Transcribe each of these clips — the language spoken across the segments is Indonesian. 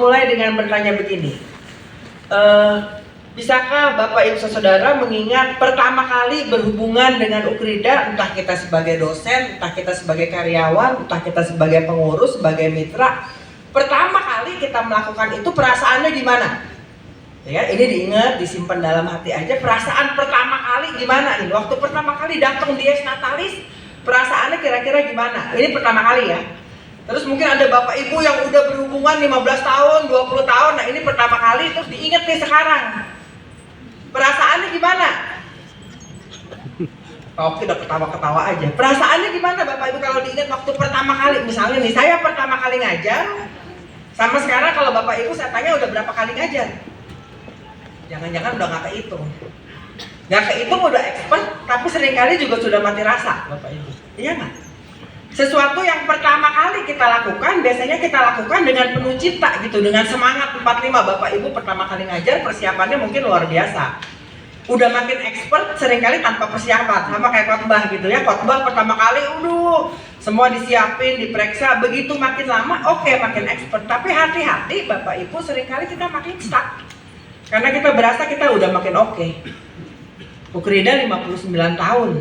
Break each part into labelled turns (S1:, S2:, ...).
S1: Mulai dengan bertanya begini, bisakah Bapak Ibu Saudara mengingat pertama kali berhubungan dengan Ukrida, entah kita sebagai dosen, entah kita sebagai karyawan, entah kita sebagai pengurus, sebagai mitra, pertama kali kita melakukan itu perasaannya gimana? Ya, ini diingat, disimpan dalam hati aja. Perasaan pertama kali gimana nih? Waktu pertama kali datang Dies Natalis, perasaannya kira-kira gimana? Ini pertama kali ya. Terus mungkin ada Bapak Ibu yang udah berhubungan 15 tahun, 20 tahun, nah ini pertama kali, terus diingat nih sekarang. Perasaannya gimana? Oke, udah ketawa-ketawa aja. Perasaannya gimana Bapak Ibu kalau diingat waktu pertama kali? Misalnya nih, saya pertama kali ngajar, sama sekarang kalau Bapak Ibu saya tanya udah berapa kali ngajar? Jangan-jangan udah nggak kehitung. Nggak kehitung udah expert, tapi seringkali juga sudah mati rasa Bapak Ibu. Iya nggak? Sesuatu yang pertama kali kita lakukan, biasanya kita lakukan dengan penuh cita gitu, dengan semangat 45. Bapak Ibu pertama kali ngajar, persiapannya mungkin luar biasa. Udah makin expert, seringkali tanpa persiapan, sama kayak khotbah gitu ya. Khotbah pertama kali, semua disiapin, diperiksa, begitu makin lama, oke, makin expert. Tapi hati-hati Bapak Ibu, seringkali kita makin stuck. Karena kita berasa kita udah makin oke. Ukrida 59 tahun.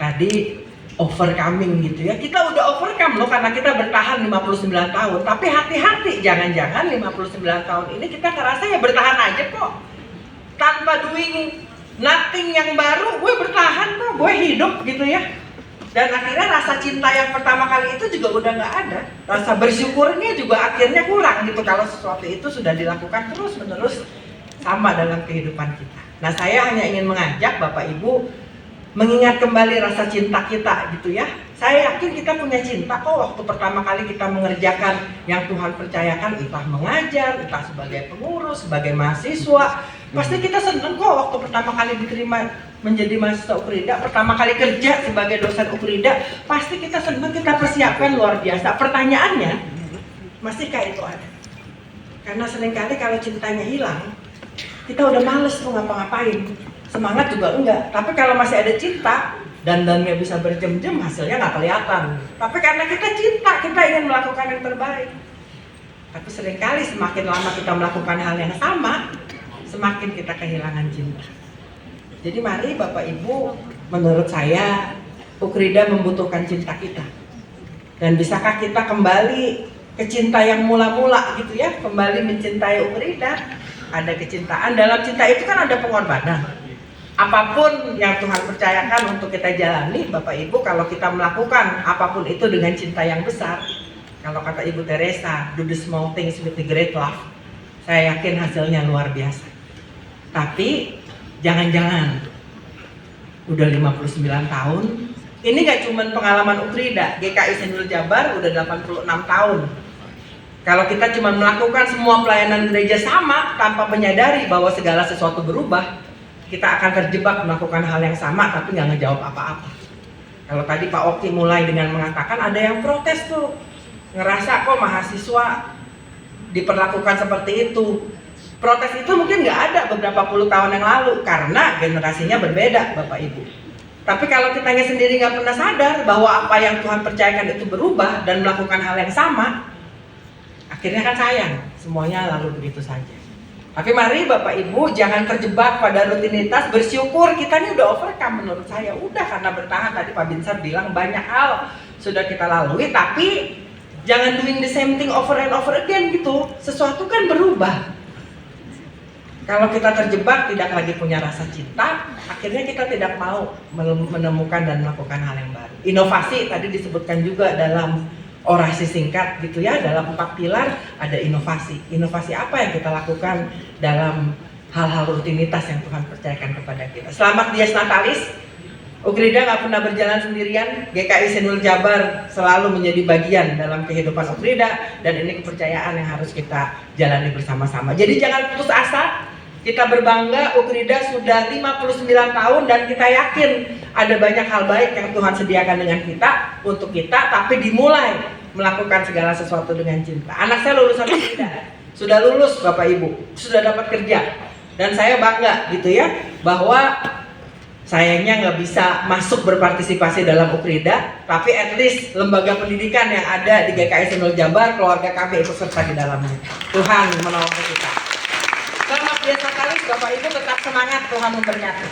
S1: Tadi overcoming gitu ya, kita udah overcome loh karena kita bertahan 59 tahun. Tapi hati-hati, jangan-jangan 59 tahun ini kita ngerasa ya bertahan aja kok, tanpa doing nothing yang baru, gue bertahan kok, gue hidup gitu ya. Dan akhirnya rasa cinta yang pertama kali itu juga udah nggak ada, rasa bersyukurnya juga akhirnya kurang gitu kalau sesuatu itu sudah dilakukan terus menerus sama dalam kehidupan kita. Nah, saya hanya ingin mengajak Bapak Ibu mengingat kembali rasa cinta kita gitu ya. Saya yakin kita punya cinta kok waktu pertama kali kita mengerjakan yang Tuhan percayakan, entah mengajar, entah sebagai pengurus, sebagai mahasiswa. Pasti kita seneng kok waktu pertama kali diterima menjadi mahasiswa Ukrida, pertama kali kerja sebagai dosen Ukrida, pasti kita seneng, kita persiapkan luar biasa. Pertanyaannya, masihkah itu ada? Karena seringkali kalau cintanya hilang, kita udah males mau ngapa-ngapain. Semangat juga enggak, tapi kalau masih ada cinta dan dannya bisa berjam-jam, hasilnya nggak kelihatan. Tapi karena kita cinta, kita ingin melakukan yang terbaik. Tapi seringkali semakin lama kita melakukan hal yang sama, semakin kita kehilangan cinta. Jadi mari Bapak Ibu, menurut saya Ukrida membutuhkan cinta kita. Dan bisakah kita kembali ke cinta yang mula-mula gitu ya, kembali mencintai Ukrida? Ada kecintaan, dalam cinta itu kan ada pengorbanan. Apapun yang Tuhan percayakan untuk kita jalani, Bapak Ibu, kalau kita melakukan apapun itu dengan cinta yang besar, kalau kata Ibu Teresa, do the small things with the great love, saya yakin hasilnya luar biasa. Tapi jangan-jangan udah 59 tahun, ini gak cuma pengalaman Ukrida, GKI Senul Jabar udah 86 tahun. Kalau kita cuma melakukan semua pelayanan gereja sama tanpa menyadari bahwa segala sesuatu berubah, kita akan terjebak melakukan hal yang sama tapi nggak ngejawab apa-apa. Kalau tadi Pak Oki mulai dengan mengatakan ada yang protes tuh, ngerasa kok mahasiswa diperlakukan seperti itu. Protes itu mungkin nggak ada beberapa puluh tahun yang lalu karena generasinya berbeda Bapak Ibu. Tapi kalau kitanya sendiri nggak pernah sadar bahwa apa yang Tuhan percayakan itu berubah dan melakukan hal yang sama, akhirnya kan sayang, semuanya lalu begitu saja. Tapi mari Bapak Ibu jangan terjebak pada rutinitas, bersyukur kita ini udah overcome menurut saya. Udah, karena bertahan, tadi Pak Binsar bilang banyak hal sudah kita lalui, tapi jangan doing the same thing over and over again gitu. Sesuatu kan berubah. Kalau kita terjebak, tidak lagi punya rasa cinta, akhirnya kita tidak mau menemukan dan melakukan hal yang baru. Inovasi tadi disebutkan juga dalam orasi singkat gitu ya, dalam 4 pilar ada inovasi. Inovasi apa yang kita lakukan dalam hal-hal rutinitas yang Tuhan percayakan kepada kita. Selamat Dies Natalis. Ukrida gak pernah berjalan sendirian. GKI Senul Jabar selalu menjadi bagian dalam kehidupan Ukrida, dan ini kepercayaan yang harus kita jalani bersama-sama. Jadi jangan putus asa. Kita berbangga Ukrida sudah 59 tahun dan kita yakin ada banyak hal baik yang Tuhan sediakan dengan kita, untuk kita, tapi dimulai melakukan segala sesuatu dengan cinta. Anak saya lulusan Ukrida, sudah lulus Bapak Ibu, sudah dapat kerja, dan saya bangga gitu ya bahwa Sayangnya nggak bisa masuk berpartisipasi dalam UKRIDA, tapi at least lembaga pendidikan yang ada di GKI Senul Jabar, keluarga kami ikut serta di dalamnya. Tuhan menolong kita. Selamat biasa kali, Bapak Ibu tetap semangat, Tuhan memberkati.